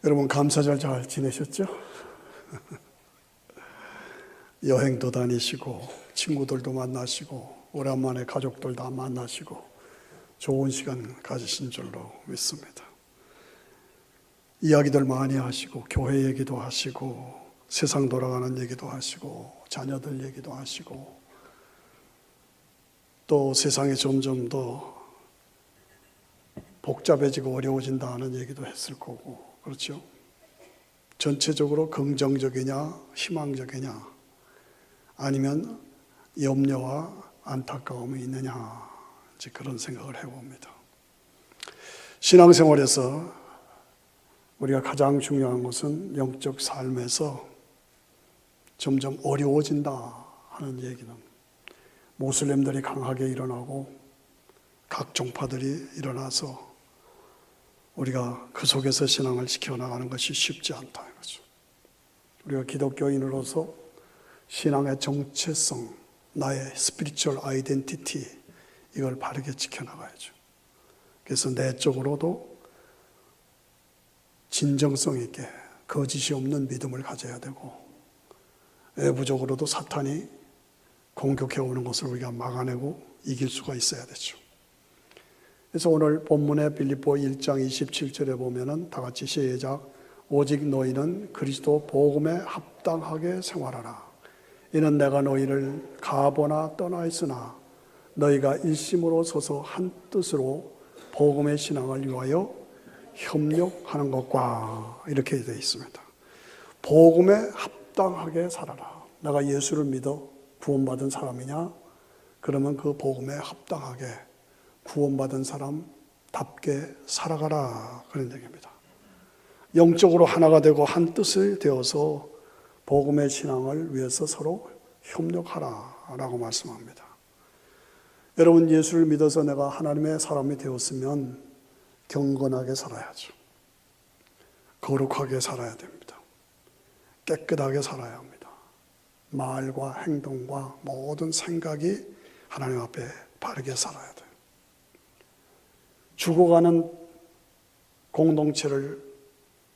여러분 감사절 잘 지내셨죠? 여행도 다니시고 친구들도 만나시고 오랜만에 가족들 다 만나시고 좋은 시간 가지신 줄로 믿습니다. 이야기들 많이 하시고 교회 얘기도 하시고 세상 돌아가는 얘기도 하시고 자녀들 얘기도 하시고 또 세상이 점점 더 복잡해지고 어려워진다는 얘기도 했을 거고, 그렇죠? 전체적으로 긍정적이냐 희망적이냐 아니면 염려와 안타까움이 있느냐, 이제 그런 생각을 해봅니다. 신앙생활에서 우리가 가장 중요한 것은 영적 삶에서 점점 어려워진다 하는 얘기는 모슬렘들이 강하게 일어나고 각 종파들이 일어나서 우리가 그 속에서 신앙을 지켜나가는 것이 쉽지 않다 이거죠. 우리가 기독교인으로서 신앙의 정체성, 나의 스피리추얼 아이덴티티, 이걸 바르게 지켜나가야죠. 그래서 내적으로도 진정성 있게 거짓이 없는 믿음을 가져야 되고, 외부적으로도 사탄이 공격해오는 것을 우리가 막아내고 이길 수가 있어야 되죠. 그래서 오늘 본문의 빌립보 1장 27절에 보면은 다 같이 시작. 오직 너희는 그리스도 복음에 합당하게 생활하라. 이는 내가 너희를 가보나 떠나 있으나 너희가 일심으로 서서 한 뜻으로 복음의 신앙을 위하여 협력하는 것과, 이렇게 되어 있습니다. 복음에 합당하게 살아라. 내가 예수를 믿어 구원받은 사람이냐? 그러면 그 복음에 합당하게 구원받은 사람답게 살아가라, 그런 얘기입니다. 영적으로 하나가 되고 한 뜻이 되어서 복음의 신앙을 위해서 서로 협력하라 라고 말씀합니다. 여러분, 예수를 믿어서 내가 하나님의 사람이 되었으면 경건하게 살아야죠. 거룩하게 살아야 됩니다. 깨끗하게 살아야 합니다. 말과 행동과 모든 생각이 하나님 앞에 바르게 살아야 돼요. 죽어가는 공동체를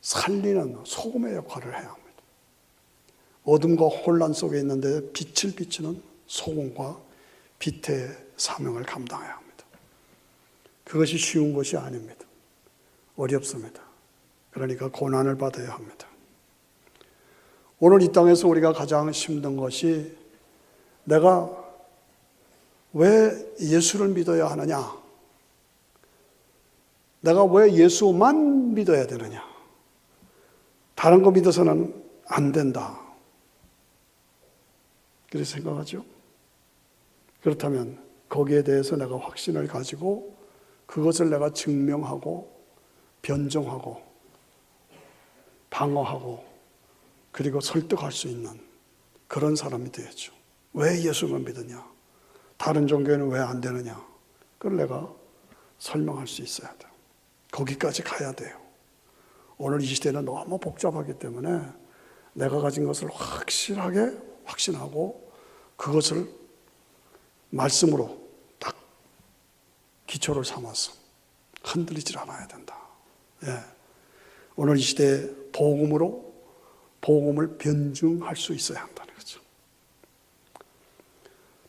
살리는 소금의 역할을 해야 합니다. 어둠과 혼란 속에 있는데 빛을 비추는 소금과 빛의 사명을 감당해야 합니다. 그것이 쉬운 것이 아닙니다. 어렵습니다. 그러니까 고난을 받아야 합니다. 오늘 이 땅에서 우리가 가장 힘든 것이 내가 왜 예수를 믿어야 하느냐? 내가 왜 예수만 믿어야 되느냐? 다른 거 믿어서는 안 된다. 그렇게 생각하죠? 그렇다면 거기에 대해서 내가 확신을 가지고 그것을 내가 증명하고 변정하고 방어하고 그리고 설득할 수 있는 그런 사람이 되야죠. 왜 예수만 믿느냐? 다른 종교는 왜 안 되느냐? 그걸 내가 설명할 수 있어야 돼요. 거기까지 가야 돼요. 오늘 이 시대는 너무 복잡하기 때문에 내가 가진 것을 확실하게 확신하고 그것을 말씀으로 딱 기초를 삼아서 흔들리질 않아야 된다. 예. 오늘 이 시대에 복음으로 복음을 변증할 수 있어야 한다는 거죠.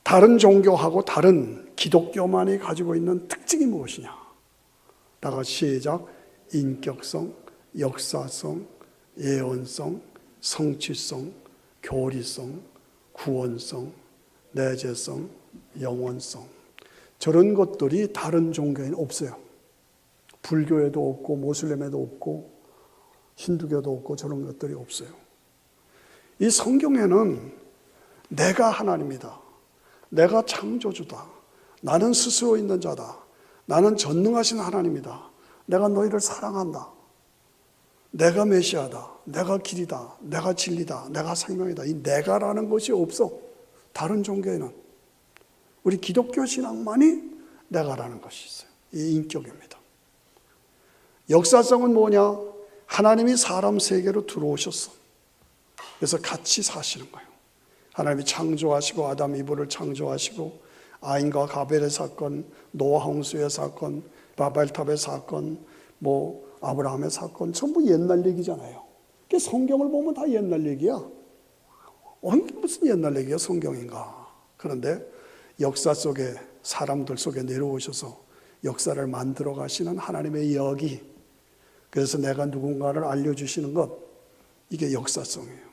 다른 종교하고 다른 기독교만이 가지고 있는 특징이 무엇이냐? 다가 시작. 인격성, 역사성, 예언성, 성취성, 교리성, 구원성, 내재성, 영원성. 저런 것들이 다른 종교에는 없어요. 불교에도 없고 모슬렘에도 없고 힌두교도 없고 저런 것들이 없어요. 이 성경에는 내가 하나님이다. 내가 창조주다. 나는 스스로 있는 자다. 나는 전능하신 하나님이다. 내가 너희를 사랑한다. 내가 메시아다. 내가 길이다. 내가 진리다. 내가 생명이다. 이 내가라는 것이 없어. 다른 종교에는. 우리 기독교 신앙만이 내가라는 것이 있어요. 이 인격입니다. 역사성은 뭐냐? 하나님이 사람 세계로 들어오셨어. 그래서 같이 사시는 거예요. 하나님이 창조하시고 아담 이브를 창조하시고 아인과 가벨의 사건, 노아 홍수의 사건, 바벨탑의 사건, 아브라함의 사건 전부 옛날 얘기잖아요. 성경을 보면 다 옛날 얘기야. 무슨 옛날 얘기야 성경인가. 그런데 역사 속에 사람들 속에 내려오셔서 역사를 만들어 가시는 하나님의 이야기, 그래서 내가 누군가를 알려주시는 것, 이게 역사성이에요.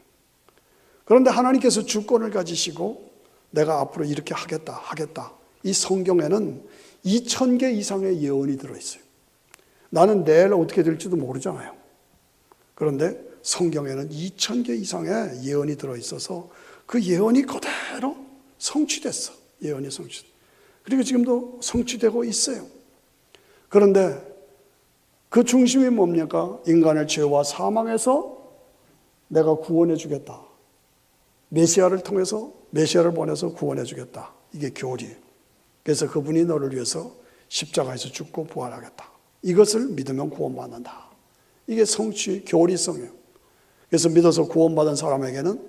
그런데 하나님께서 주권을 가지시고 내가 앞으로 이렇게 하겠다. 이 성경에는 2000개 이상의 예언이 들어있어요. 나는 내일 어떻게 될지도 모르잖아요. 그런데 성경에는 2000개 이상의 예언이 들어있어서 그 예언이 그대로 성취됐어. 예언이 성취됐어. 그리고 지금도 성취되고 있어요. 그런데 그 중심이 뭡니까? 인간을 죄와 사망에서 내가 구원해 주겠다. 메시아를 통해서, 메시아를 보내서 구원해 주겠다. 이게 교리예요. 그래서 그분이 너를 위해서 십자가에서 죽고 부활하겠다. 이것을 믿으면 구원받는다. 이게 성취, 교리성이에요. 그래서 믿어서 구원받은 사람에게는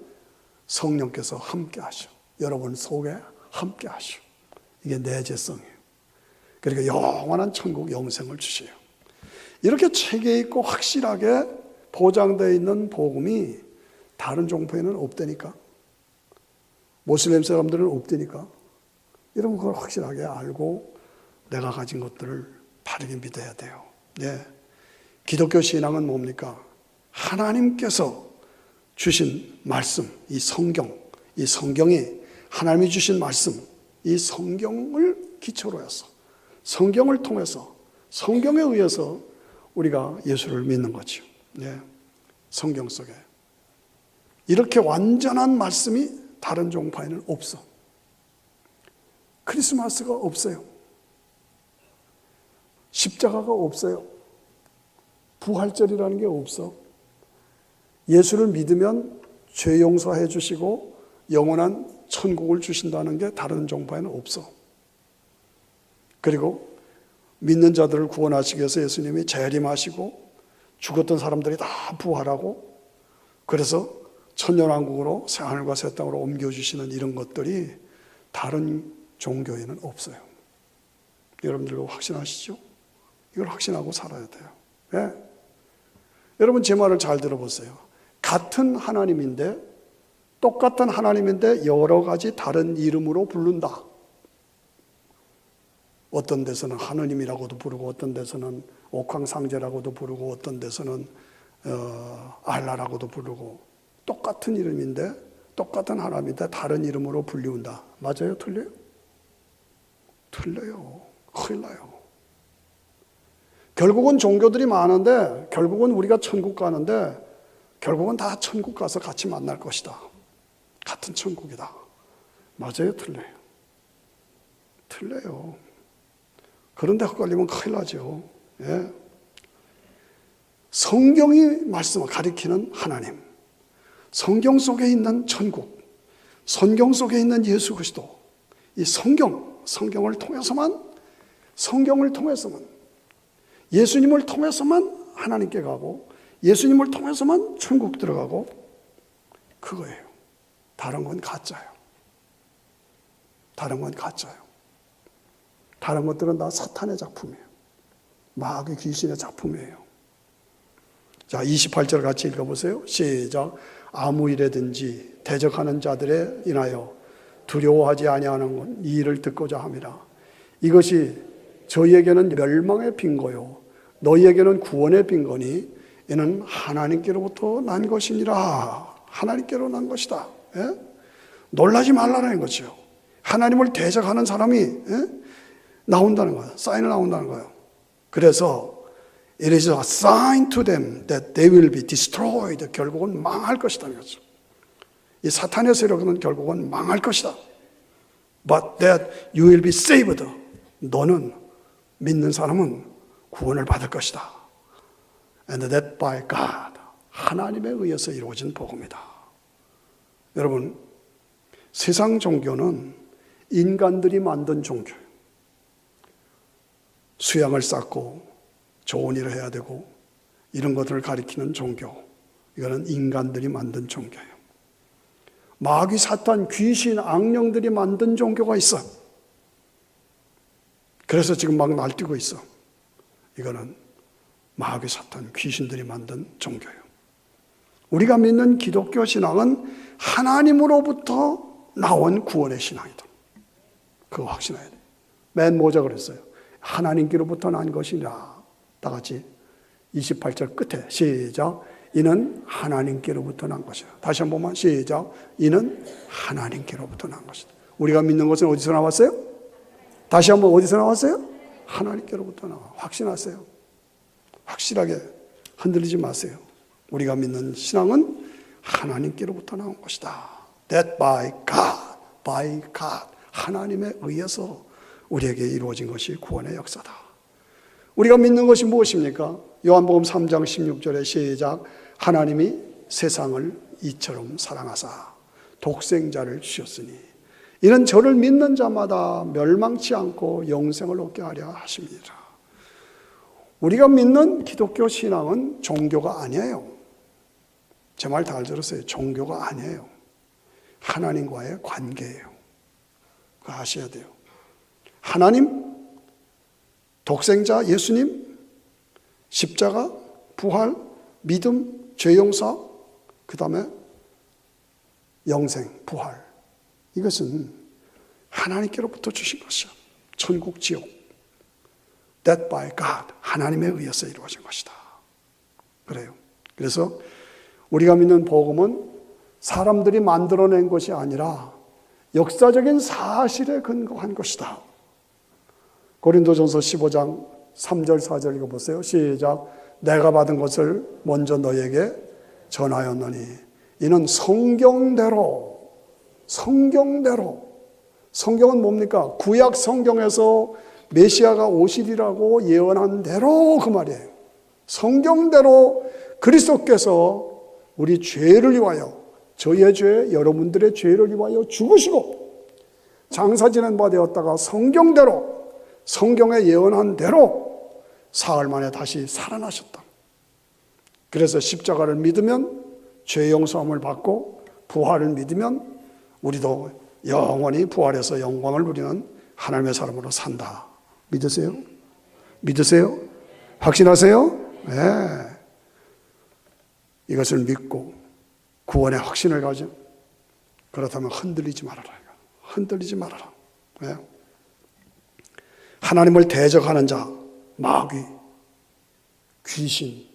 성령께서 함께 하셔. 여러분 속에 함께 하셔. 이게 내재성이에요. 그러니까 영원한 천국 영생을 주세요. 이렇게 체계 있고 확실하게 보장되어 있는 복음이 다른 종교에는 없다니까. 모슬렘 사람들은 없다니까. 여러분 그걸 확실하게 알고 내가 가진 것들을 바르게 믿어야 돼요. 네. 기독교 신앙은 뭡니까? 하나님께서 주신 말씀, 이 성경이 하나님이 주신 말씀, 이 성경을 기초로 해서, 성경을 통해서, 성경에 의해서 우리가 예수를 믿는 거죠. 네. 성경 속에. 이렇게 완전한 말씀이 다른 종파에는 없어. 크리스마스가 없어요. 십자가가 없어요. 부활절이라는 게 없어. 예수를 믿으면 죄 용서해 주시고 영원한 천국을 주신다는 게 다른 종파에는 없어. 그리고 믿는 자들을 구원하시기 위해서 예수님이 재림하시고 죽었던 사람들이 다 부활하고 그래서 천년왕국으로 새하늘과 새 땅으로 옮겨주시는 이런 것들이 다른 종교에는 없어요. 여러분들도 확신하시죠? 이걸 확신하고 살아야 돼요. 네? 여러분 제 말을 잘 들어보세요. 같은 하나님인데, 똑같은 하나님인데 여러 가지 다른 이름으로 부른다. 어떤 데서는 하느님이라고도 부르고 어떤 데서는 옥황상제라고도 부르고 어떤 데서는 알라라고도 부르고 똑같은 이름인데 똑같은 하나님인데 다른 이름으로 불리운다. 맞아요? 틀려요? 틀려요. 큰일 나요. 결국은 종교들이 많은데 결국은 우리가 천국 가는데 결국은 다 천국 가서 같이 만날 것이다. 같은 천국이다. 맞아요? 틀려요? 틀려요. 그런데 헷갈리면 큰일 나죠. 예. 성경이 말씀을 가리키는 하나님, 성경 속에 있는 천국, 성경 속에 있는 예수 그리스도, 이 성경을 통해서만, 예수님을 통해서만 하나님께 가고 예수님을 통해서만 천국 들어가고 그거예요. 다른 건 가짜예요. 다른 건 가짜예요. 다른 것들은 다 사탄의 작품이에요. 마귀 귀신의 작품이에요. 자, 28절 같이 읽어보세요. 시작. 아무 일에든지 대적하는 자들에 인하여 두려워하지 아니하는 이 일을 듣고자 함이라. 이것이 저희에게는 멸망의 빈거요 너희에게는 구원의 빈거니 이는 하나님께로부터 난 것이니라. 하나님께로 난 것이다. 예? 놀라지 말라는 거죠. 하나님을 대적하는 사람이 나온다는 거예요. 사인을 나온다는 거예요. 그래서 it is a sign to them that they will be destroyed. 결국은 망할 것이라는 거죠. 이 사탄의 세력은 결국은 망할 것이다. But that you will be saved. 너는 믿는 사람은 구원을 받을 것이다. And that by God. 하나님에 의해서 이루어진 복음이다. 여러분, 세상 종교는 인간들이 만든 종교예요. 수양을 쌓고 좋은 일을 해야 되고 이런 것들을 가리키는 종교. 이거는 인간들이 만든 종교예요. 마귀, 사탄, 귀신, 악령들이 만든 종교가 있어. 그래서 지금 막 날뛰고 있어. 이거는 마귀, 사탄, 귀신들이 만든 종교예요. 우리가 믿는 기독교 신앙은 하나님으로부터 나온 구원의 신앙이다. 그거 확신해야 돼요. 맨 모자 그랬어요. 하나님께로부터 난 것이라. 다 같이 28절 끝에 시작. 이는 하나님께로부터 난 것이다. 다시 한 번만 시작. 이는 하나님께로부터 난 것이다. 우리가 믿는 것은 어디서 나왔어요? 다시 한번 어디서 나왔어요? 하나님께로부터 나와. 확신하세요. 확실하게 흔들리지 마세요. 우리가 믿는 신앙은 하나님께로부터 나온 것이다. That by God. 하나님에 의해서 우리에게 이루어진 것이 구원의 역사다. 우리가 믿는 것이 무엇입니까? 요한복음 3장 16절에 시작. 하나님이 세상을 이처럼 사랑하사 독생자를 주셨으니 이는 저를 믿는 자마다 멸망치 않고 영생을 얻게 하려 하십니다. 우리가 믿는 기독교 신앙은 종교가 아니에요. 제 말 잘 들으세요. 종교가 아니에요. 하나님과의 관계예요. 그거 아셔야 돼요. 하나님, 독생자 예수님, 십자가, 부활, 믿음, 죄용서, 그 다음에 영생, 부활. 이것은 하나님께로부터 주신 것이야. 천국, 지옥. That by God. 하나님에 의해서 이루어진 것이다. 그래요. 그래서 우리가 믿는 복음은 사람들이 만들어낸 것이 아니라 역사적인 사실에 근거한 것이다. 고린도전서 15장 3절 4절 읽어보세요. 시작. 내가 받은 것을 먼저 너에게 전하였노니 이는 성경대로. 성경은 뭡니까? 구약 성경에서 메시아가 오시리라고 예언한 대로 그 말이에요. 성경대로 그리스도께서 우리 죄를 위하여, 저의 죄, 여러분들의 죄를 위하여 죽으시고 장사 지낸 바 되었다가 성경대로, 성경에 예언한 대로 사흘 만에 다시 살아나셨다. 그래서 십자가를 믿으면 죄 용서함을 받고 부활을 믿으면 우리도 영원히 부활해서 영광을 누리는 하나님의 사람으로 산다. 믿으세요? 믿으세요? 확신하세요? 네. 이것을 믿고 구원의 확신을 가져. 그렇다면 흔들리지 말아라. 흔들리지 말아라. 네. 하나님을 대적하는 자, 마귀, 귀신,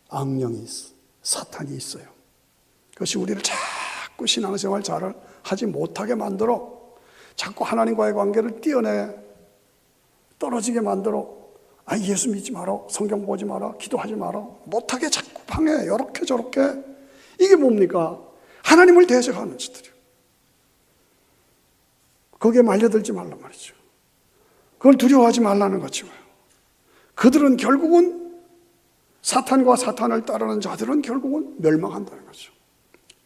악령이 있어. 사탄이 있어요. 그것이 우리를 자꾸 신앙생활 잘 하지 못하게 만들어. 자꾸 하나님과의 관계를 띄어내 떨어지게 만들어. 아, 예수 믿지 마라, 성경 보지 마라, 기도하지 마라, 못하게 자꾸 방해, 이렇게 저렇게. 이게 뭡니까? 하나님을 대적하는 자들이에요. 거기에 말려들지 말란 말이죠. 그걸 두려워하지 말라는 거죠. 그들은 결국은 사탄과 사탄을 따르는 자들은 결국은 멸망한다는 거죠.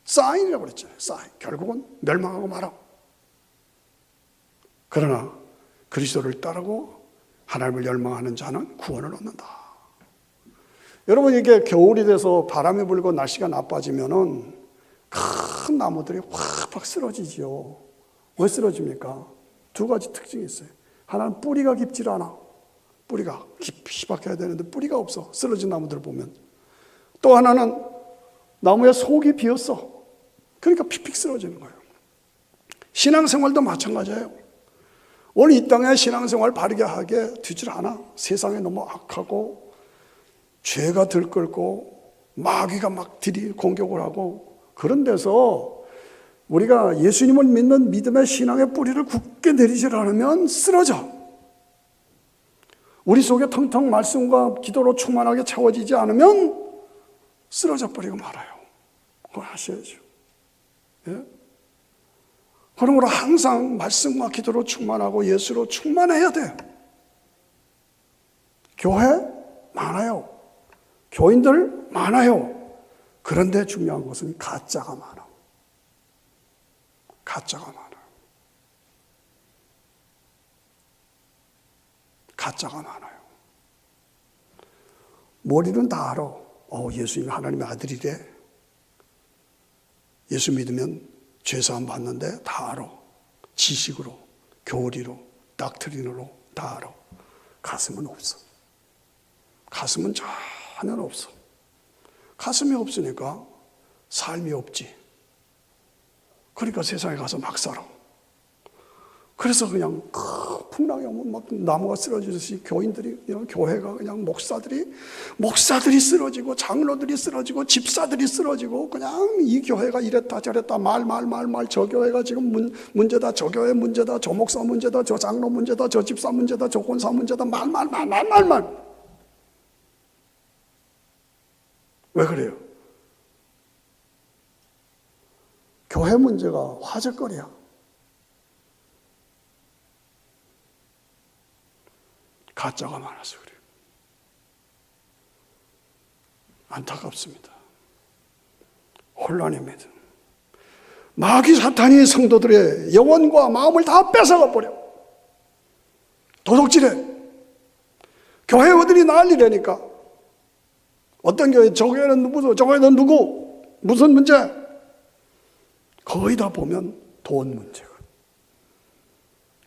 사인이라고 그랬잖아요. 사인. 결국은 멸망하고 말아. 그러나 그리스도를 따르고 하나님을 열망하는 자는 구원을 얻는다. 여러분, 이게 겨울이 돼서 바람이 불고 날씨가 나빠지면은 큰 나무들이 확 쓰러지지요. 왜 쓰러집니까? 두 가지 특징이 있어요. 하나는 뿌리가 깊질 않아. 뿌리가 깊이 박혀야 되는데 뿌리가 없어. 쓰러진 나무들을 보면. 또 하나는 나무의 속이 비었어. 그러니까 픽픽 쓰러지는 거예요. 신앙생활도 마찬가지예요. 오늘 이 땅에 신앙생활 바르게 하게 되질 않아. 세상에 너무 악하고 죄가 들끓고 마귀가 막 공격을 하고 그런 데서 우리가 예수님을 믿는 믿음의 신앙의 뿌리를 굳게 내리질 않으면 쓰러져. 우리 속에 텅텅 말씀과 기도로 충만하게 채워지지 않으면 쓰러져 버리고 말아요. 그걸 아셔야죠. 예? 그러므로 항상 말씀과 기도로 충만하고 예수로 충만해야 돼요. 교회 많아요. 교인들 많아요. 그런데 중요한 것은 가짜가 많아. 가짜가 많아요. 가짜가 많아요. 머리는 다 알아. 예수님이 하나님의 아들이래. 예수 믿으면 죄사함 받는데 다 알아. 지식으로, 교리로, 닥트린으로 다 알아. 가슴은 없어. 가슴은 전혀 없어. 가슴이 없으니까 삶이 없지. 그러니까 세상에 가서 막 살아. 그래서 그냥 풍랑이 오면 막 나무가 쓰러지듯이 교인들이, 그냥 교회가 그냥 목사들이 쓰러지고 장로들이 쓰러지고 집사들이 쓰러지고 그냥 이 교회가 이랬다 저랬다 말 저 교회가 지금 문제다, 저 교회 문제다, 저 목사 문제다, 저 장로 문제다, 저 집사 문제다, 저 권사 문제다 말. 왜 그래요? 교회 문제가 화제거리야. 가짜가 많아서 그래요. 안타깝습니다. 혼란입니다. 마귀 사탄이 성도들의 영혼과 마음을 다 뺏어가 버려. 도둑질해. 교회들이 난리라니까. 어떤 교회, 저 교회는 누구도, 저 교회는 누구, 무슨 문제? 거의 다 보면 돈 문제가,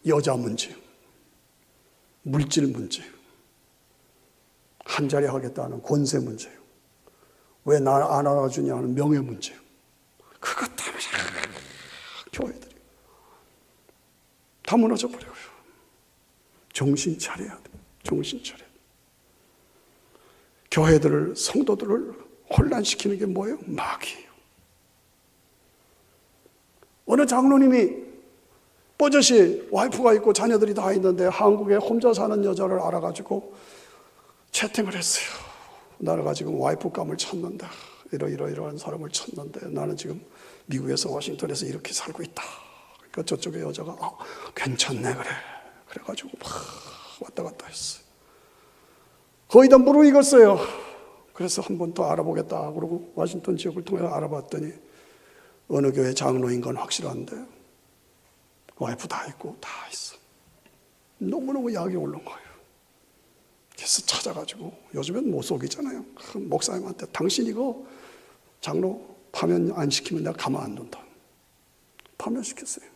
여자 문제, 물질 문제, 한 자리 하겠다는 권세 문제, 왜 날 안 알아주냐 하는 명예 문제. 그것 때문에 교회들이 다 무너져 버려요. 정신 차려야 돼. 정신 차려. 교회들을, 성도들을 혼란시키는 게 뭐예요? 마귀예요. 어느 장로님이 뽀젓이 와이프가 있고 자녀들이 다 있는데 한국에 혼자 사는 여자를 알아가지고 채팅을 했어요. 나가 지금 와이프감을 찾는다. 이러한 사람을 찾는데 나는 지금 미국에서 워싱턴에서 이렇게 살고 있다. 그러니까 저쪽에 여자가 괜찮네 그래. 그래가지고 막 왔다 갔다 했어요. 거의 다 무르익었어요. 그래서 한 번 더 알아보겠다. 그러고 워싱턴 지역을 통해서 알아봤더니 어느 교회 장로인 건 확실한데 와이프 다 있고 다 있어. 너무너무 약이 오른 거예요. 그래서 찾아가지고 요즘엔 못 속이잖아요. 목사님한테 당신 이거 장로 파면 안 시키면 내가 가만 안 둔다. 파면시켰어요.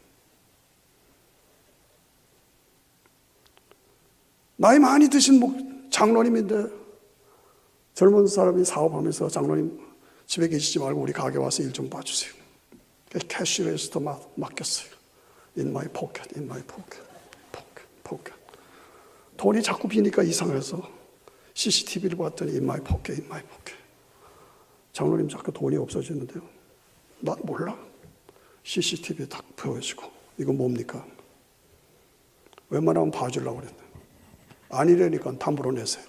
나이 많이 드신 장로님인데 젊은 사람이 사업하면서 장로님 집에 계시지 말고 우리 가게 와서 일 좀 봐주세요. 캐시레지스터 맡겼어요. In my pocket, in my pocket, pocket. 돈이 자꾸 비니까 이상해서 CCTV를 봤더니 in my pocket, in my pocket. 장로님 자꾸 돈이 없어지는데요. 난 몰라. CCTV에 딱 보여주고 이거 뭡니까? 웬만하면 봐주려고 그랬는데 아니라니까 다 물어내세요.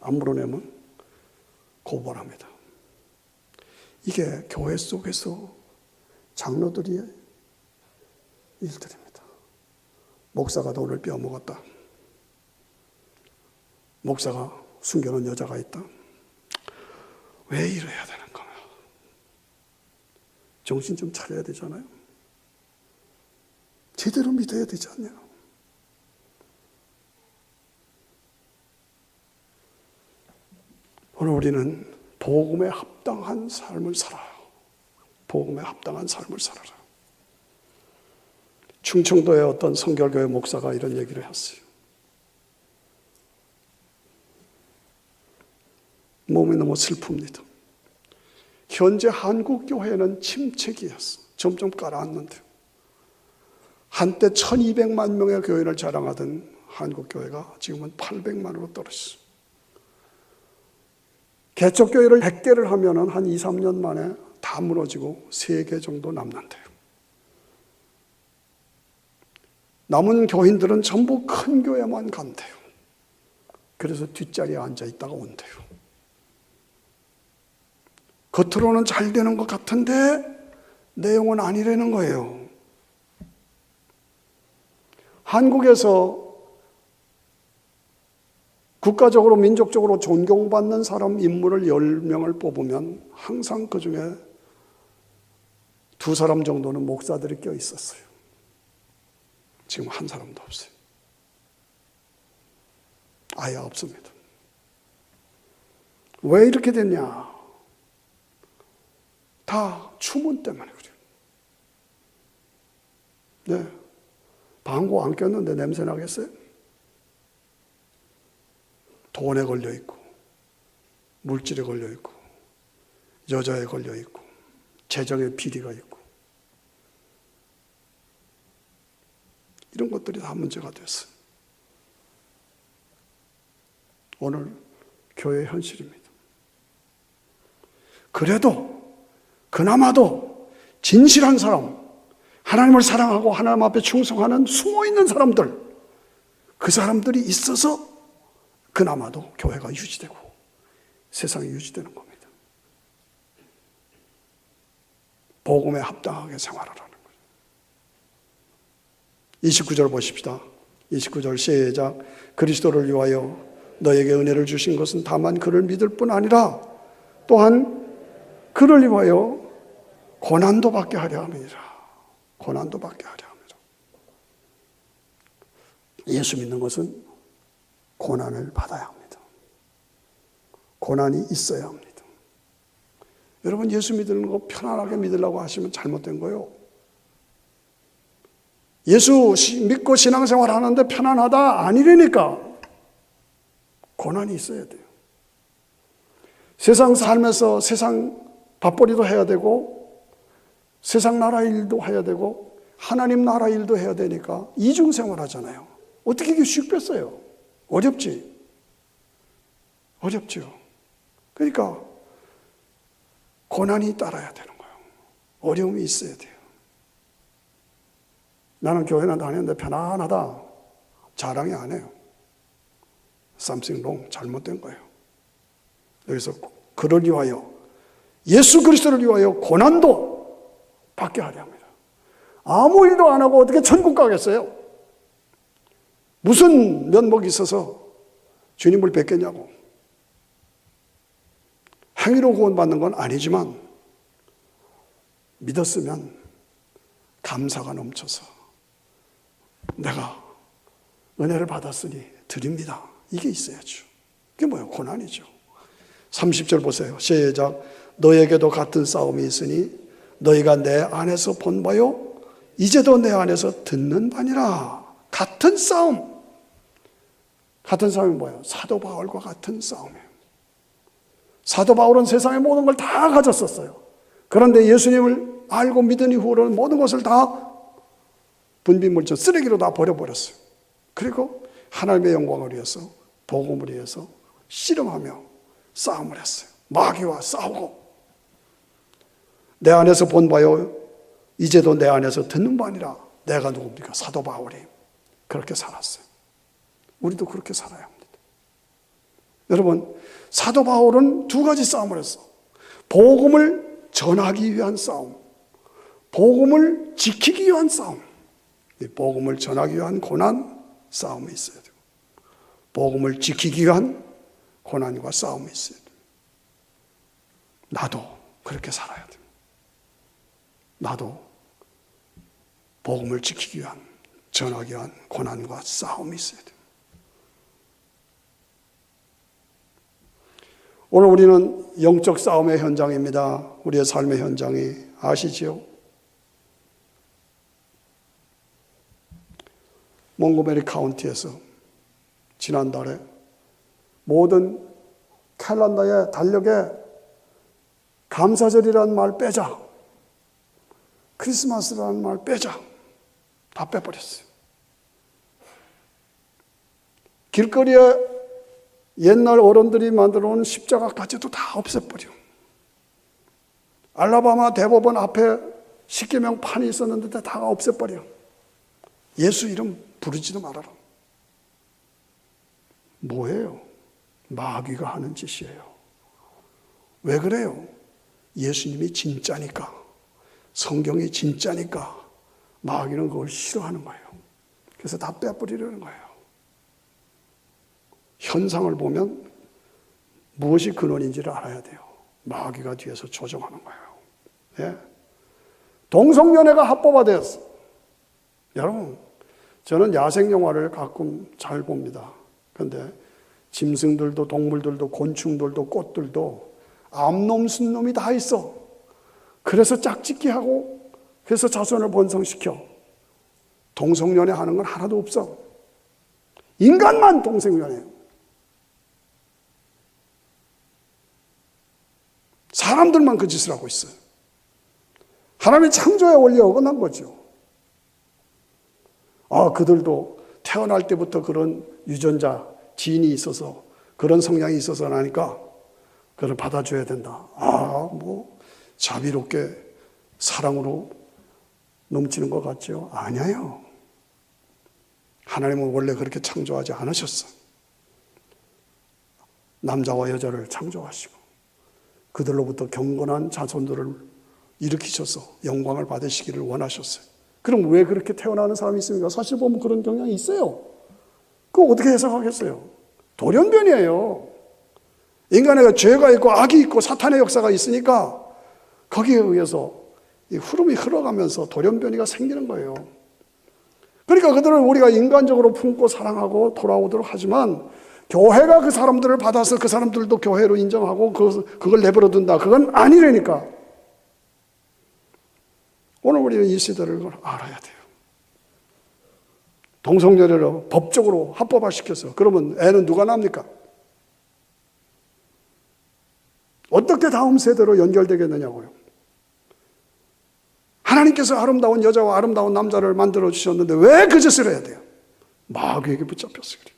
안 물어내면 고발합니다. 이게 교회 속에서 장로들의 일들입니다. 목사가 돈을 빼앗먹었다. 목사가 숨겨놓은 여자가 있다. 왜 이래야 되는 거야? 정신 좀 차려야 되잖아요. 제대로 믿어야 되지 않냐? 오늘 우리는 복음에 합당한 삶을 살아요. 복음에 합당한 삶을 살아라. 충청도의 어떤 성결교회 목사가 이런 얘기를 했어요. 몸이 너무 슬픕니다. 현재 한국 교회는 침체기였어. 점점 가라앉는데 한때 1200만 명의 교인을 자랑하던 한국 교회가 지금은 800만으로 떨어졌어. 개척교회를 100개를 하면 한 2, 3년 만에 다 무너지고 3개 정도 남는데요. 남은 교인들은 전부 큰 교회만 간대요. 그래서 뒷자리에 앉아 있다가 온대요. 겉으로는 잘 되는 것 같은데 내용은 아니라는 거예요. 한국에서 국가적으로 민족적으로 존경받는 사람 인물을 10명을 뽑으면 항상 그 중에 2사람 정도는 목사들이 껴 있었어요. 지금 한 사람도 없어요. 아예 없습니다. 왜 이렇게 됐냐? 다 추문 때문에 그래요. 네. 방구 안 꼈는데 냄새 나겠어요? 돈에 걸려 있고 물질에 걸려 있고, 여자에 걸려 있고, 재정의 비리가 있고, 이런 것들이 다 문제가 됐어요. 오늘 교회의 현실입니다. 그래도 그나마도 진실한 사람, 하나님을 사랑하고 하나님 앞에 충성하는 숨어있는 사람들, 그 사람들이 있어서 그나마도 교회가 유지되고 세상이 유지되는 겁니다. 복음에 합당하게 생활하라는 거예요. 29절 보십시다. 29절 시작. 그리스도를 위하여 너에게 은혜를 주신 것은 다만 그를 믿을 뿐 아니라 또한 그를 위하여 고난도 받게 하려 함이니라. 고난도 받게 하려 함이라. 예수 믿는 것은 고난을 받아야 합니다. 고난이 있어야 합니다. 여러분, 예수 믿는 거 편안하게 믿으려고 하시면 잘못된 거예요. 예수 믿고 신앙생활 하는데 편안하다 아니라니까. 고난이 있어야 돼요. 세상 살면서 세상 밥벌이도 해야 되고 세상 나라 일도 해야 되고 하나님 나라 일도 해야 되니까 이중생활 하잖아요. 어떻게 이게 쉽겠어요? 어렵지. 어렵죠. 그러니까 고난이 따라야 되는 거예요. 어려움이 있어야 돼요. 나는 교회는 다녔는데 편안하다. 자랑이 안 해요. Something wrong. 잘못된 거예요. 여기서 그를 위하여, 예수 그리스도를 위하여 고난도 받게 하려 합니다. 아무 일도 안 하고 어떻게 천국 가겠어요? 무슨 면목이 있어서 주님을 뵙겠냐고. 행위로 구원받는 건 아니지만 믿었으면 감사가 넘쳐서 내가 은혜를 받았으니 드립니다. 이게 있어야죠. 그게 뭐예요? 고난이죠. 30절 보세요. 시작. 너에게도 같은 싸움이 있으니 너희가 내 안에서 본 바요 이제도 내 안에서 듣는 바니라. 같은 싸움. 같은 싸움이 뭐예요? 사도 바울과 같은 싸움이에요. 사도 바울은 세상의 모든 걸 다 가졌었어요. 그런데 예수님을 알고 믿은 이후로는 모든 것을 다 분비물질 쓰레기로 다 버려버렸어요. 그리고 하나님의 영광을 위해서, 복음을 위해서 씨름하며 싸움을 했어요. 마귀와 싸우고. 내 안에서 본 바요 이제도 내 안에서 듣는 바 아니라. 내가 누굽니까? 사도 바울이 그렇게 살았어요. 우리도 그렇게 살아야 합니다. 여러분, 사도 바울은 두 가지 싸움을 했어. 복음을 전하기 위한 싸움, 복음을 지키기 위한 싸움. 이 복음을 전하기 위한 고난, 싸움이 있어야 돼요. 복음을 지키기 위한 고난과 싸움이 있어야 돼요. 나도 그렇게 살아야 돼요. 나도 복음을 지키기 위한, 전하기 위한 고난과 싸움이 있어야 돼요. 오늘 우리는 영적 싸움의 현장입니다. 우리의 삶의 현장이 아시지요? 몽고메리 카운티에서 지난달에 모든 캘린더에 달력에 감사절이라는 말 빼자, 크리스마스라는 말 빼자, 다 빼버렸어요. 길거리에 옛날 어른들이 만들어 놓은 십자가까지도 다 없애버려. 알라바마 대법원 앞에 십계명 판이 있었는데 다 없애버려. 예수 이름 부르지도 말아라. 뭐예요? 마귀가 하는 짓이에요. 왜 그래요? 예수님이 진짜니까, 성경이 진짜니까 마귀는 그걸 싫어하는 거예요. 그래서 다 빼버리려는 거예요. 현상을 보면 무엇이 근원인지를 알아야 돼요. 마귀가 뒤에서 조종하는 거예요. 예? 동성연애가 합법화되었어. 여러분, 저는 야생 영화를 가끔 잘 봅니다. 그런데 짐승들도 동물들도 곤충들도 꽃들도 암놈 순놈이 다 있어. 그래서 짝짓기 하고 그래서 자손을 번성시켜. 동성연애 하는 건 하나도 없어. 인간만 동성연애. 사람들만 그 짓을 하고 있어요. 하나님의 창조의 원리에 어긋난 거죠. 그들도 태어날 때부터 그런 유전자, 지인이 있어서 그런 성향이 있어서 나니까 그걸 받아줘야 된다. 자비롭게 사랑으로 넘치는 것 같죠? 아니에요. 하나님은 원래 그렇게 창조하지 않으셨어. 남자와 여자를 창조하시고 그들로부터 경건한 자손들을 일으키셔서 영광을 받으시기를 원하셨어요. 그럼 왜 그렇게 태어나는 사람이 있습니까? 사실 보면 그런 경향이 있어요. 그거 어떻게 해석하겠어요? 돌연변이에요. 인간에게 죄가 있고 악이 있고 사탄의 역사가 있으니까 거기에 의해서 이 흐름이 흘러가면서 돌연변이가 생기는 거예요. 그러니까 그들을 우리가 인간적으로 품고 사랑하고 돌아오도록 하지만 교회가 그 사람들을 받아서 그 사람들도 교회로 인정하고 그걸 내버려 둔다. 그건 아니라니까. 오늘 우리는 이 시대를 알아야 돼요. 동성연애를 법적으로 합법화시켜서 그러면 애는 누가 납니까? 어떻게 다음 세대로 연결되겠느냐고요. 하나님께서 아름다운 여자와 아름다운 남자를 만들어 주셨는데 왜 그 짓을 해야 돼요? 마귀에게 붙잡혀서 그래요.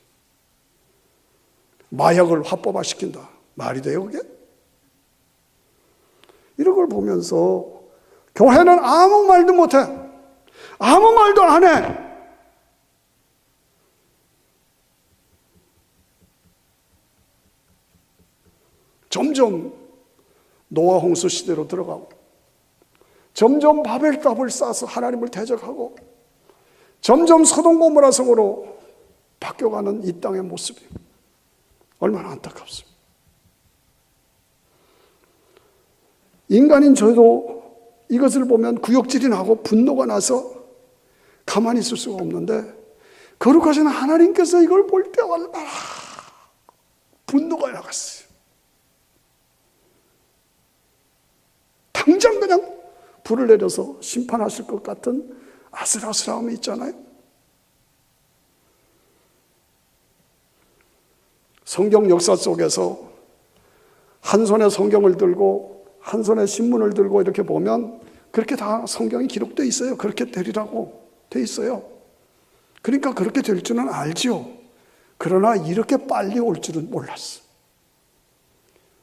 마약을 합법화시킨다. 말이 돼요 그게? 이런 걸 보면서 교회는 아무 말도 못해. 아무 말도 안 해. 점점 노아 홍수 시대로 들어가고 점점 바벨탑을 쌓아서 하나님을 대적하고 점점 소돔 고모라 성으로 바뀌어가는 이 땅의 모습이 얼마나 안타깝습니다. 인간인 저도 이것을 보면 구역질이 나고 분노가 나서 가만히 있을 수가 없는데 거룩하신 하나님께서 이걸 볼 때 얼마나 분노가 나갔어요. 당장 그냥 불을 내려서 심판하실 것 같은 아슬아슬함이 있잖아요. 성경 역사 속에서 한 손에 성경을 들고 한 손에 신문을 들고 이렇게 보면 그렇게 다 성경이 기록되어 있어요. 그렇게 되리라고 되어 있어요. 그러니까 그렇게 될 줄은 알지요. 그러나 이렇게 빨리 올 줄은 몰랐어.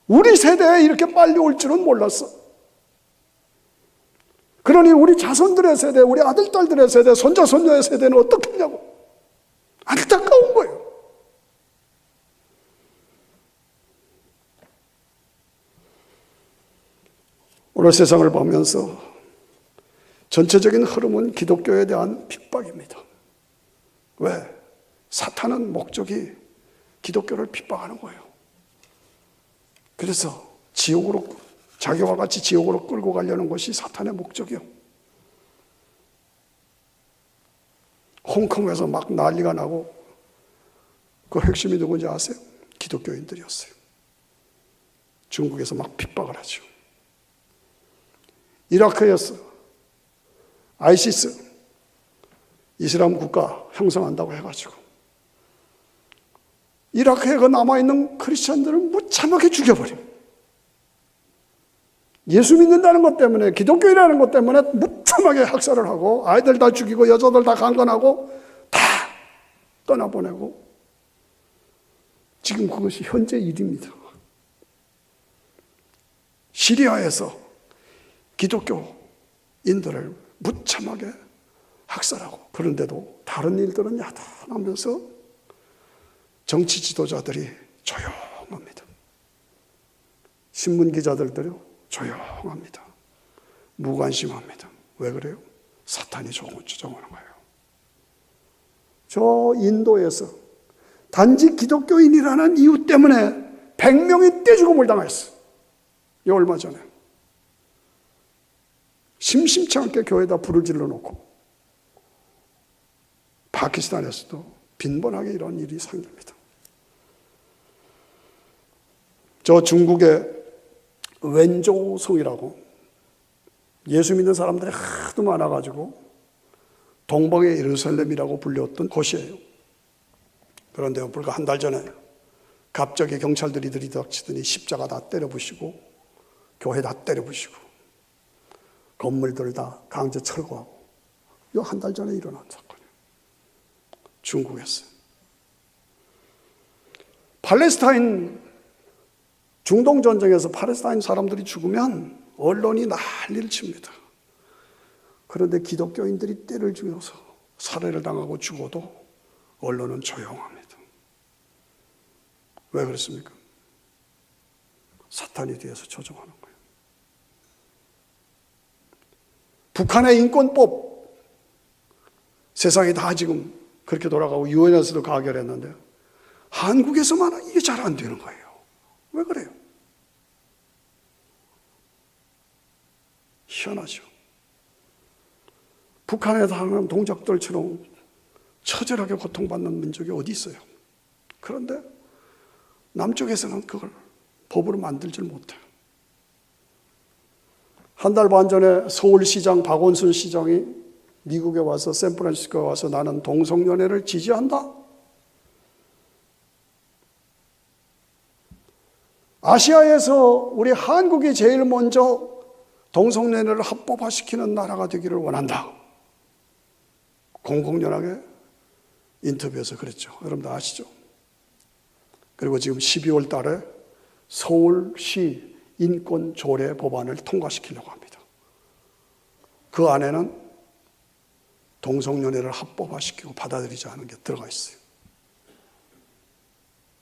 우리 세대에 이렇게 빨리 올 줄은 몰랐어. 그러니 우리 자손들의 세대, 우리 아들, 딸들의 세대, 손자, 손녀의 세대는 어떻게 했냐고. 안타까운 거예요. 오늘 세상을 보면서 전체적인 흐름은 기독교에 대한 핍박입니다. 왜? 사탄은 목적이 기독교를 핍박하는 거예요. 그래서 지옥으로, 자기와 같이 지옥으로 끌고 가려는 것이 사탄의 목적이요. 홍콩에서 막 난리가 나고 그 핵심이 누군지 아세요? 기독교인들이었어요. 중국에서 막 핍박을 하죠. 이라크에서 아이시스 이슬람 국가 형성한다고 해가지고 이라크에 그 남아있는 크리스천들을 무참하게 죽여버립니다. 예수 믿는다는 것 때문에, 기독교인이라는 것 때문에 무참하게 학살을 하고 아이들 다 죽이고 여자들 다 강간하고 다 떠나보내고 지금 그것이 현재 일입니다. 시리아에서 기독교인들을 무참하게 학살하고 그런데도 다른 일들은 야단하면서 정치 지도자들이 조용합니다. 신문 기자들도요 조용합니다. 무관심합니다. 왜 그래요? 사탄이 조종하는 거예요. 저 인도에서 단지 기독교인이라는 이유 때문에 100명이 떼죽음을 당했어요. 이 얼마 전에. 심심치 않게 교회에다 불을 질러놓고 파키스탄에서도 빈번하게 이런 일이 생깁니다. 저 중국의 웬조성이라고 예수 믿는 사람들이 하도 많아가지고 동방의 예루살렘이라고 불렸던 곳이에요. 그런데 불과 한 달 전에 갑자기 경찰들이 들이닥치더니 십자가 다 때려 부시고 교회 다 때려부시고 건물들 다 강제 철거하고, 이거 한 달 전에 일어난 사건이에요. 중국에서. 팔레스타인 중동 전쟁에서 팔레스타인 사람들이 죽으면 언론이 난리를 칩니다. 그런데 기독교인들이 때를 죽여서 살해를 당하고 죽어도 언론은 조용합니다. 왜 그렇습니까? 사탄이 뒤에서 조종하는 거예요. 북한의 인권법, 세상이 다 지금 그렇게 돌아가고 유엔에서도 가결했는데 한국에서만 이게 잘 안 되는 거예요. 왜 그래요? 희한하죠. 북한에 당하는 동작들처럼 처절하게 고통받는 민족이 어디 있어요? 그런데 남쪽에서는 그걸 법으로 만들질 못해요. 한 달 반 전에 서울시장 박원순 시장이 미국에 와서 샌프란시스코에 와서 나는 동성연애를 지지한다. 아시아에서 우리 한국이 제일 먼저 동성연애를 합법화시키는 나라가 되기를 원한다. 공공연하게 인터뷰에서 그랬죠. 여러분들 아시죠? 그리고 지금 12월 달에 서울시 인권조례 법안을 통과시키려고 합니다. 그 안에는 동성연애를 합법화시키고 받아들이지 않은 게 들어가 있어요.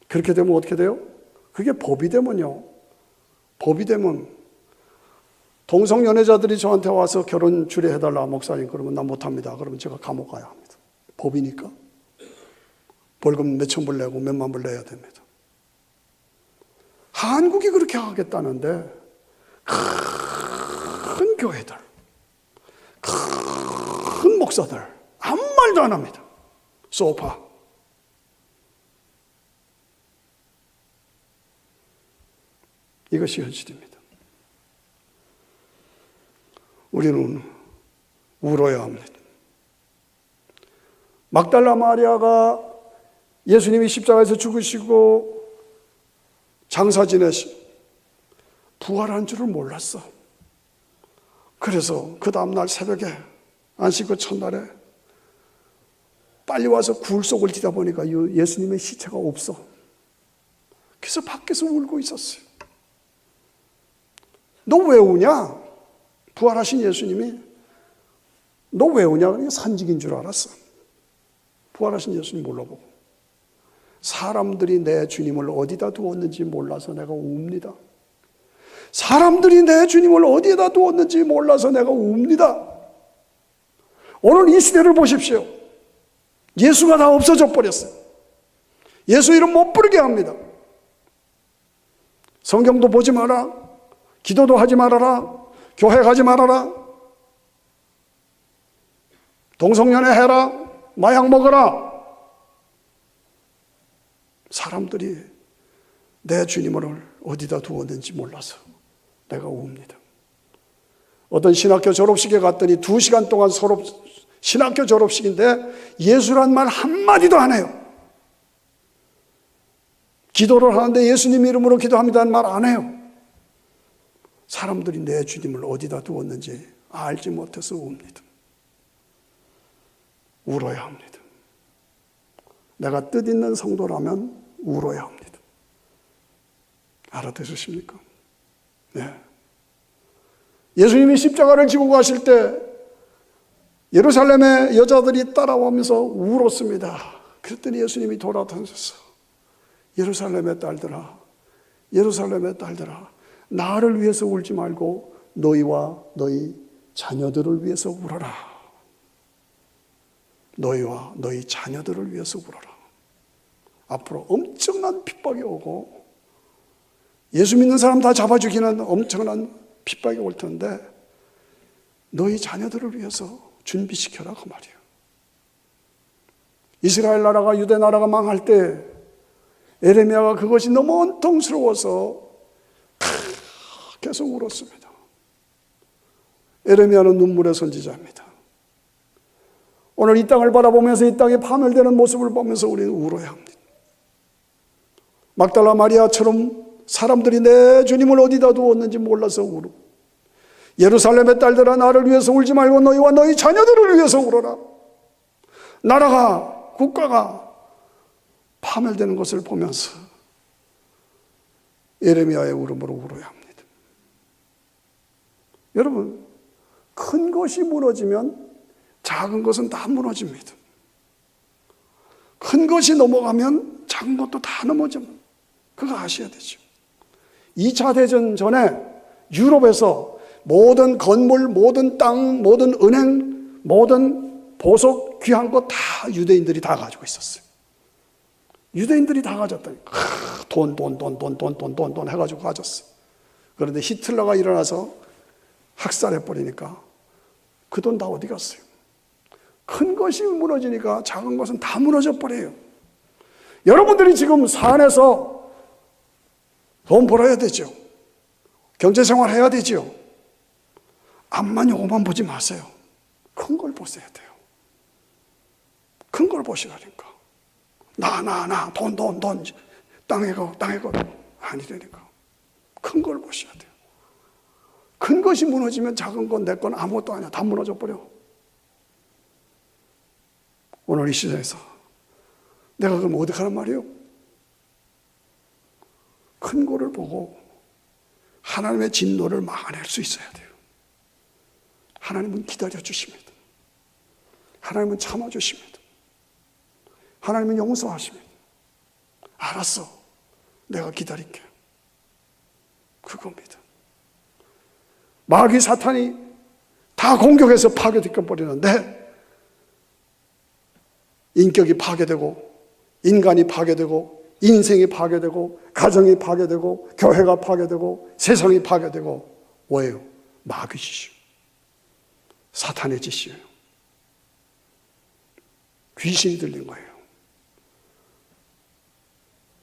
그렇게 되면 어떻게 돼요? 그게 법이 되면요. 법이 되면 동성연애자들이 저한테 와서 결혼 주례해달라 목사님 그러면 나 못합니다. 그러면 제가 감옥 가야 합니다. 법이니까. 벌금 몇천 불 내고 몇만 불 내야 됩니다. 한국이 그렇게 하겠다는데 큰 교회들, 큰 목사들 아무 말도 안 합니다. 소파. 이것이 현실입니다. 우리는 울어야 합니다. 막달라 마리아가 예수님이 십자가에서 죽으시고 장사 지내시 부활한 줄을 몰랐어. 그래서 그 다음날 새벽에 안식구 첫날에 빨리 와서 굴 속을 뒤다 보니까 예수님의 시체가 없어. 그래서 밖에서 울고 있었어요. 너 왜 우냐? 부활하신 예수님이 너 왜 우냐? 그러니까 산직인 줄 알았어. 부활하신 예수님 몰라보고. 사람들이 내 주님을 어디다 두었는지 몰라서 내가 웁니다. 사람들이 내 주님을 어디에다 두었는지 몰라서 내가 웁니다. 오늘 이 시대를 보십시오. 예수가 다 없어져 버렸어요. 예수 이름 못 부르게 합니다. 성경도 보지 마라. 기도도 하지 말아라. 교회 가지 말아라. 동성연애 해라. 마약 먹어라. 사람들이 내 주님을 어디다 두었는지 몰라서 내가 웁니다. 어떤 신학교 졸업식에 갔더니 2시간 동안 신학교 졸업식인데 예수란 말 한마디도 안 해요. 기도를 하는데 예수님 이름으로 기도합니다는 말 안 해요. 사람들이 내 주님을 어디다 두었는지 알지 못해서 웁니다. 울어야 합니다. 내가 뜻있는 성도라면 울어야 합니다. 알아들으십니까? 네. 예수님이 십자가를 지고 가실 때 예루살렘의 여자들이 따라오면서 울었습니다. 그랬더니 예수님이 돌아다니셔서 예루살렘의 딸들아, 예루살렘의 딸들아, 나를 위해서 울지 말고 너희와 너희 자녀들을 위해서 울어라. 너희와 너희 자녀들을 위해서 울어라. 앞으로 엄청난 핍박이 오고 예수 믿는 사람 다 잡아 죽이는 엄청난 핍박이 올 텐데 너희 자녀들을 위해서 준비시켜라 그 말이에요. 이스라엘 나라가 유대 나라가 망할 때 에레미야가 그것이 너무 원통스러워서 계속 울었습니다. 에레미야는 눈물의 선지자입니다. 오늘 이 땅을 바라보면서 이 땅에 파멸되는 모습을 보면서 우리는 울어야 합니다. 막달라 마리아처럼 사람들이 내 주님을 어디다 두었는지 몰라서 울어. 예루살렘의 딸들아, 나를 위해서 울지 말고 너희와 너희 자녀들을 위해서 울어라. 나라가, 국가가 파멸되는 것을 보면서 예레미야의 울음으로 울어야 합니다. 여러분, 큰 것이 무너지면 작은 것은 다 무너집니다. 큰 것이 넘어가면 작은 것도 다 넘어집니다. 그거 아셔야 되죠. 2차 대전 전에 유럽에서 모든 건물, 모든 땅, 모든 은행, 모든 보석, 귀한 것 다 유대인들이 다 가지고 있었어요. 유대인들이 다 가졌다니까. 돈 해가지고 가졌어. 그런데 히틀러가 일어나서 학살해버리니까 그 돈 다 어디 갔어요? 큰 것이 무너지니까 작은 것은 다 무너져 버려요. 여러분들이 지금 산에서 돈 벌어야 되죠. 경제생활 해야 되죠. 앞만 요거만 보지 마세요. 큰 걸 보셔야 돼요. 큰 걸 보시라니까. 돈, 땅에 거 아니라니까. 큰 걸 보셔야 돼요. 큰 것이 무너지면 작은 건 내 건 아무것도 아니야. 다 무너져 버려. 오늘 이 시대에서 내가 그럼 어디 가란 말이에요? 큰 거를 보고 하나님의 진노를 막아낼 수 있어야 돼요. 하나님은 기다려 주십니다. 하나님은 참아 주십니다. 하나님은 용서하십니다. 알았어. 내가 기다릴게. 그겁니다. 마귀 사탄이 다 공격해서 파괴시켜버리는데 인격이 파괴되고 인간이 파괴되고 인생이 파괴되고 가정이 파괴되고 교회가 파괴되고 세상이 파괴되고 뭐예요? 마귀 짓이요. 사탄의 짓이에요. 귀신이 들린 거예요.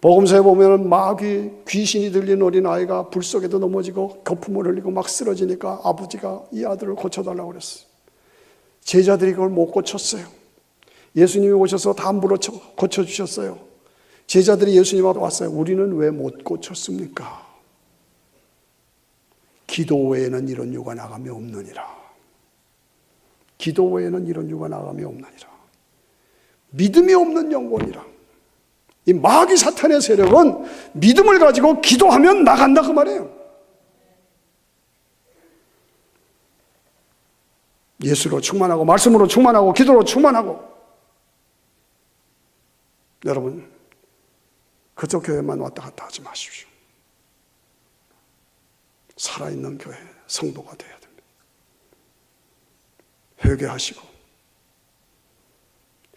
복음서에 보면 마귀 귀신이 들린 어린아이가 불 속에도 넘어지고 거품을 흘리고 막 쓰러지니까 아버지가 이 아들을 고쳐달라고 그랬어요. 제자들이 그걸 못 고쳤어요. 예수님이 오셔서 다 물어 고쳐주셨어요. 제자들이 예수님한테 왔어요. 우리는 왜 못 고쳤습니까? 기도 외에는 이런 유가 나감이 없느니라. 기도 외에는 이런 유가 나감이 없느니라. 믿음이 없는 영혼이라. 이 마귀 사탄의 세력은 믿음을 가지고 기도하면 나간다 그 말이에요. 예수로 충만하고 말씀으로 충만하고 기도로 충만하고. 여러분, 그쪽 교회만 왔다 갔다 하지 마십시오. 살아있는 교회, 성도가 되어야 됩니다.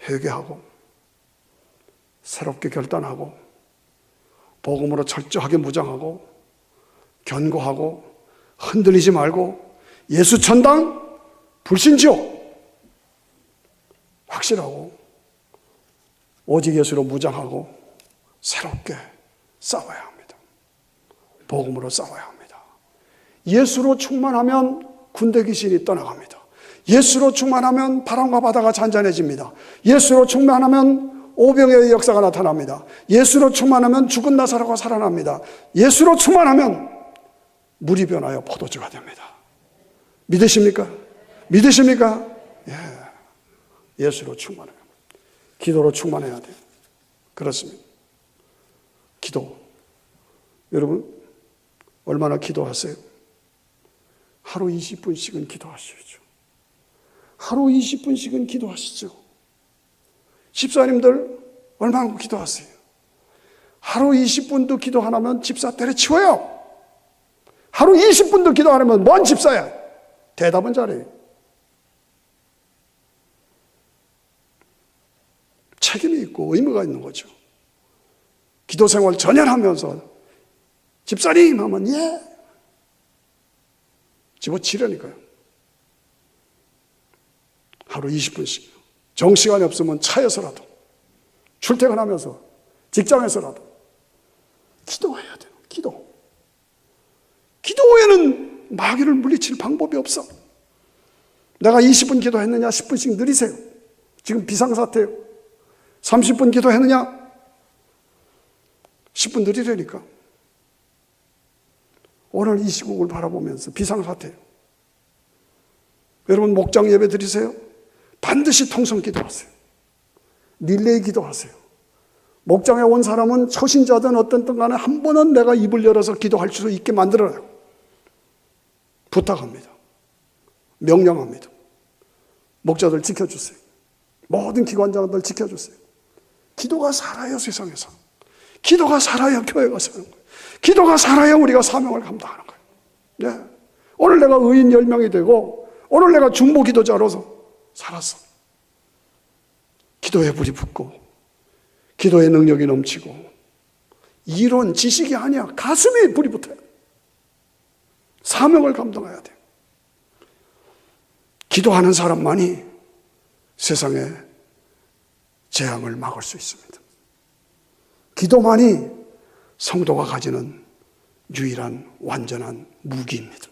회개하고 새롭게 결단하고 복음으로 철저하게 무장하고 견고하고 흔들리지 말고 예수 천당 불신지옥 확실하고 오직 예수로 무장하고 새롭게 싸워야 합니다. 복음으로 싸워야 합니다. 예수로 충만하면 군대 귀신이 떠나갑니다. 예수로 충만하면 바람과 바다가 잔잔해집니다. 예수로 충만하면 오병의 역사가 나타납니다. 예수로 충만하면 죽은 나사로가 살아납니다. 예수로 충만하면 물이 변하여 포도주가 됩니다. 믿으십니까? 믿으십니까? 예. 예수로 충만해요. 기도로 충만해야 돼요. 그렇습니다. 기도. 여러분, 얼마나 기도하세요? 하루 20분씩은 기도하시죠. 하루 20분씩은 기도하시죠. 집사님들 얼마나 기도하세요? 하루 20분도 기도 안 하면 집사 때려치워요. 하루 20분도 기도 안 하면 뭔 집사야? 대답은 잘해요. 책임이 있고 의무가 있는 거죠. 기도 생활 전혀 하면서 집사님 하면 예. 집어치려니까요. 하루 20분씩. 정시간이 없으면 차에서라도 출퇴근하면서 직장에서라도 기도해야 돼요. 기도 외에는 마귀를 물리칠 방법이 없어. 내가 20분 기도했느냐 10분씩 느리세요. 지금 비상사태예요. 30분 기도했느냐 10분 느리려니까. 오늘 이 시국을 바라보면서 비상사태예요. 여러분 목장 예배 드리세요. 반드시 통성 기도하세요. 릴레이 기도하세요. 목장에 온 사람은 초신자든 어떤 간에 한 번은 내가 입을 열어서 기도할 수 있게 만들어요. 부탁합니다. 명령합니다. 목자들 지켜주세요. 모든 기관장들 지켜주세요. 기도가 살아요, 세상에서. 기도가 살아야 교회가 사는 거예요. 기도가 살아야 우리가 사명을 감당하는 거예요. 네. 오늘 내가 의인 10명이 되고 오늘 내가 중보 기도자로서 살았어. 기도에 불이 붙고 기도의 능력이 넘치고 이론, 지식이 아니야. 가슴에 불이 붙어야 돼. 사명을 감당해야 돼. 기도하는 사람만이 세상의 재앙을 막을 수 있습니다. 기도만이 성도가 가지는 유일한 완전한 무기입니다.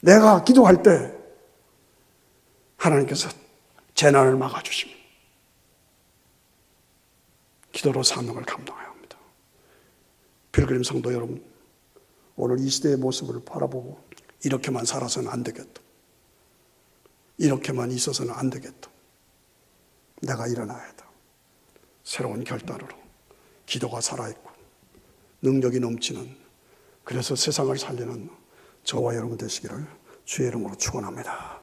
내가 기도할 때 하나님께서 재난을 막아주십니다. 기도로 사명을 감당해야 합니다. 필그림 성도 여러분, 오늘 이 시대의 모습을 바라보고 이렇게만 살아서는 안 되겠다. 이렇게만 있어서는 안 되겠다. 내가 일어나야 한다. 새로운 결단으로 기도가 살아있고 능력이 넘치는, 그래서 세상을 살리는 저와 여러분 되시기를 주의 이름으로 축원합니다.